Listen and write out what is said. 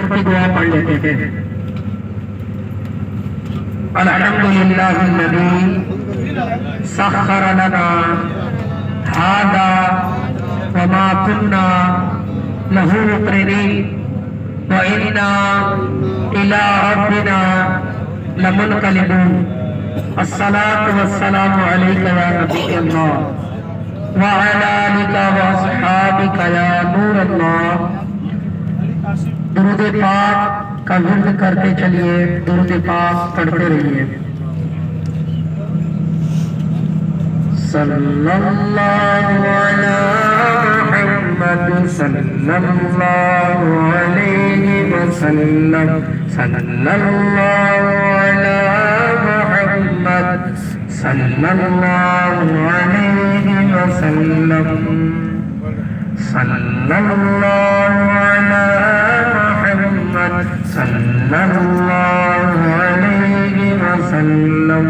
کی دعا پڑھ لیتے تھے۔ الحمدللہ الذی سخر لنا هذا وما كنا له مقرنين وإنا إلى ربنا لمنقلبون الصلاة والسلام عليك يا نبي الله وعلى آلك وأصحابك يا نور الله۔ درود پاک کا ورد کرتے چلیے، درود پاک پڑھتے رہیے۔ صلی اللہ علی محمد صلی اللہ علیہ وسلم، صلی اللہ علی محمد صلی اللہ علیہ وسلم، صلی اللہ علی محمد صلی اللہ علیہ وسلم۔